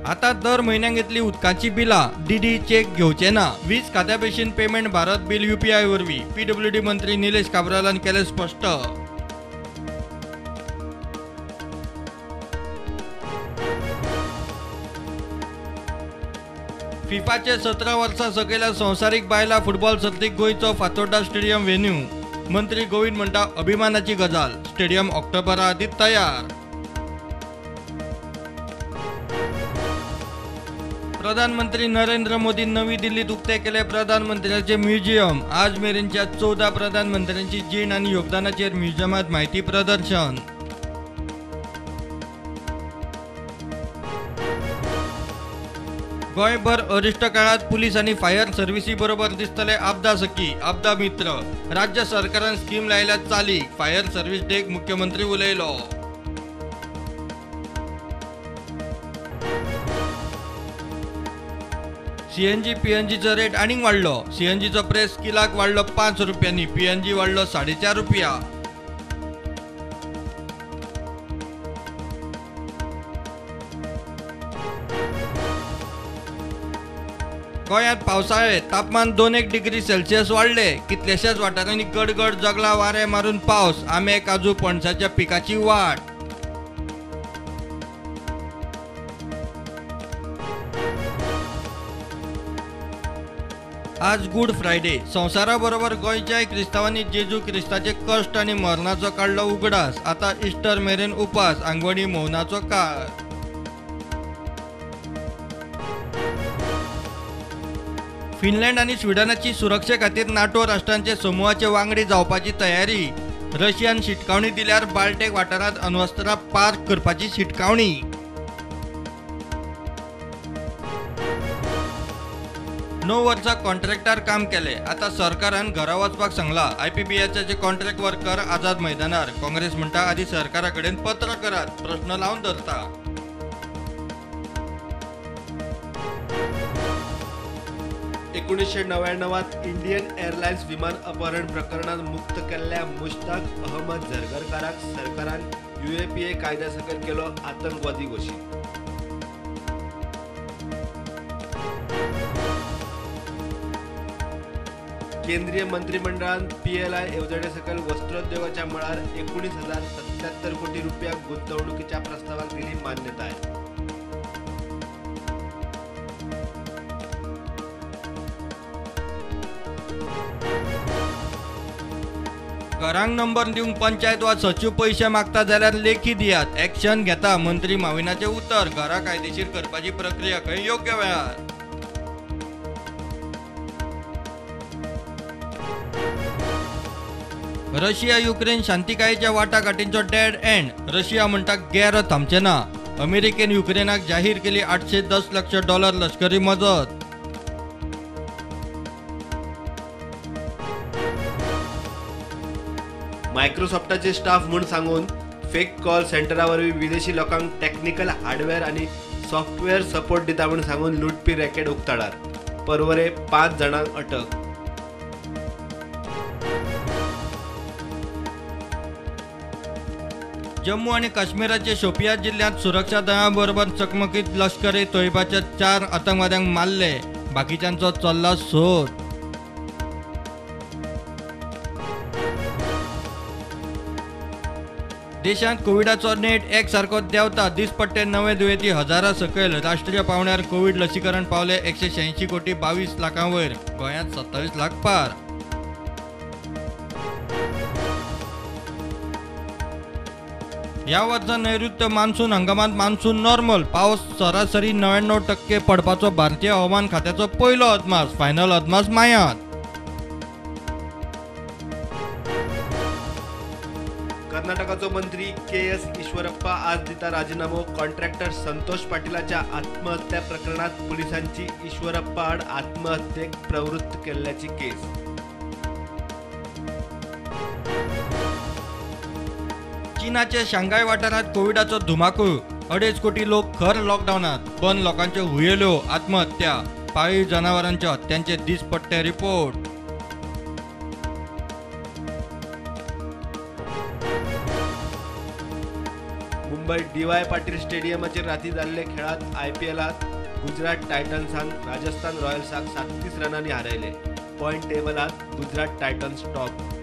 आता दर म्हयन्याक येतली उदकाची बिलां डीडी चेक घेवचे ना। वीज खात्या भशेन पेमेंट भारत बिल UPI वरवीं PWD मंत्री निलेश काब्रालान केलें स्पश्ट। फिफाचे 17 वर्सां सकयल्या संवसारीक बायलां फुटबॉल सर्तीक गोंयचो फातोड्डा स्टेडियम वेन्यू। मंत्री गोविंद म्हणटा अभिमानाची गजाल, स्टेडियम ऑक्टोबरा आदीं तयार। प्रधानमंत्री नरेंद्र मोदी नवी दिल्लीत उक्ते केले प्रधानमंत्र्यांचे म्युझियम। आज मेरेनच्या 14 प्रधानमंत्र्यांची जीण आनी योगदानाचेर म्युझियमात माहिती प्रदर्शन। गोंयभर अरिश्ट काळात पुलीस आनी फायर सर्व्हिसी बरोबर दिसतले आपदा सखी, आपदा मित्र। राज्य सरकारान स्कीम लायल्या चालीक, फायर सर्व्हिस डेक मुख्यमंत्री उलयलो। CNG PNGचो रेट आनीक वाडलो। CNGचो प्रेस किलाक वाडलो 5 रुपयांनी, PNG वाडलो 4.5 रुपया। गोंयांत पावसाळे, तापमान 2-1 डिग्री सेल्सियस वाडले। कितलेशाच वाठारांनी गडगड जगला वारे मारून पावस। आंबे, काजू, पणसाच्या पिकाची वाट। आज गुड फ्रायडे। संवसारा बरोबर गोंयच्याय क्रिस्तावांनी जेजू क्रिस्ताचे कश्ट आनी मरणाचो काडलो उगडास। आता इस्टर मेरेन उपास, आंगवणी मौनाचो काळ। फिनलँड आनी स्वीडनाची सुरक्षे खातीर नाटो राष्ट्रांचे समूहाचे वांगडी जावपाची तयारी। रशियान शिटकावणी दिल्यार बाल्टेक वाठारांत अण्वस्त्रां पार्क करपाची शिटकावणी। णव वर्सां कॉन्ट्रॅक्टार काम केले, आता सरकारान घरा वचपाक सांगला। IPPHचे कॉन्ट्रॅक्ट वर्कर आझाद मैदानार। काँग्रेस म्हणटा आदी सरकारा कडेन पत्र करात, प्रश्न लावन धरता। 1999 इंडियन एअरलायन्स विमान अपहरण प्रकरणात मुक्त केल्ल्या मुश्ताक अहमद झरगरकाराक सरकारान UAPA कायद्या सकयल केलो आतंकवादी घोशीत। केंद्रीय मंत्रिमंडळान PLI येवजणे सकयल वस्त्रोद्योगाच्या मळार 19,077 कोटी रुपया गुंतवणुकीच्या प्रस्तावाक दिली मान्यताय। घरांक नंबर दिवंक पंचायत वा सचिव पैसे मागता जाल्यार लेखी दियात, एक्शन घेता। मंत्री माविनाचे उतर, घरा कायदेशीर करपाची प्रक्रिया खंय योग्य वेळार। रशिया युक्रेन शांतिकायेच्या वाटाघाटींचो डेड एंड। रशिया म्हणटा गॅर थांबचे ना। अमेरिकेन युक्रेनाक जाहीर केली $810 लाख लष्करी मदत। मायक्रोसॉफ्टाचे स्टाफ म्हूण सांगून फेक कॉल सेंटरावरवीं विदेशी लोकांक टेक्निकल हार्डवेअर आनी सॉफ्टवेअर सपोर्ट दिता म्हूण सांगून लुटपी रॅकेट उक्ताडार। परवरे 5 जाणांक अटक। जम्मू आणि काश्मीराचे शोपियान जिल्ह्यात सुरक्षा दळांबरोबर चकमकीत लष्कर-ए तोयबाच्या 4 आतंकवाद्यांक मारले, बाकीच्यांचो चल्ला सोद। देशांत कोविडाचो नेट एक सारको देंवता, दिसपट्टे नवे दुयेंती हजारा सकयल। राष्ट्रीय पावंड्यार कोविड लसीकरण पावले 186 कोटी 22 लाखां वयर, गोंयांत 27 लाख पार। ह्या वर्सा नैऋत्य मान्सून हंगामात मान्सून नॉर्मल, पावस सरासरी 99% पडपाचो भारतीय हवामान खात्याचो पयलो अदमास। फायनल अदमास मायांत। कर्नाटकाचो मंत्री KS ईश्वरप्पा आज दिता राजीनामो। कॉन्ट्रॅक्टर संतोष पाटीलाच्या आत्महत्या प्रकरणात पोलिसांची ईश्वरप्पा आड आत्महत्येक प्रवृत्त केल्ल्याची केस। चीनाचे शांघाय वाठारात कोविडाचो धुमाकूळ, 2.5 कोटी लोक खर लॉकडाऊनात। पण लोकांच्यो हुयेल्यो आत्महत्या, पाळीव जनावरांच्या हत्यांचे दिसपट्टे रिपोर्ट। मुंबई DY पाटील स्टेडियमाचेर राती जाल्ले खेळात IPLात गुजरात टायटन्सान राजस्थान रॉयल्साक 37 रनांनी हारयले. पॉइंट टेबलात गुजरात टायटन्स टॉप.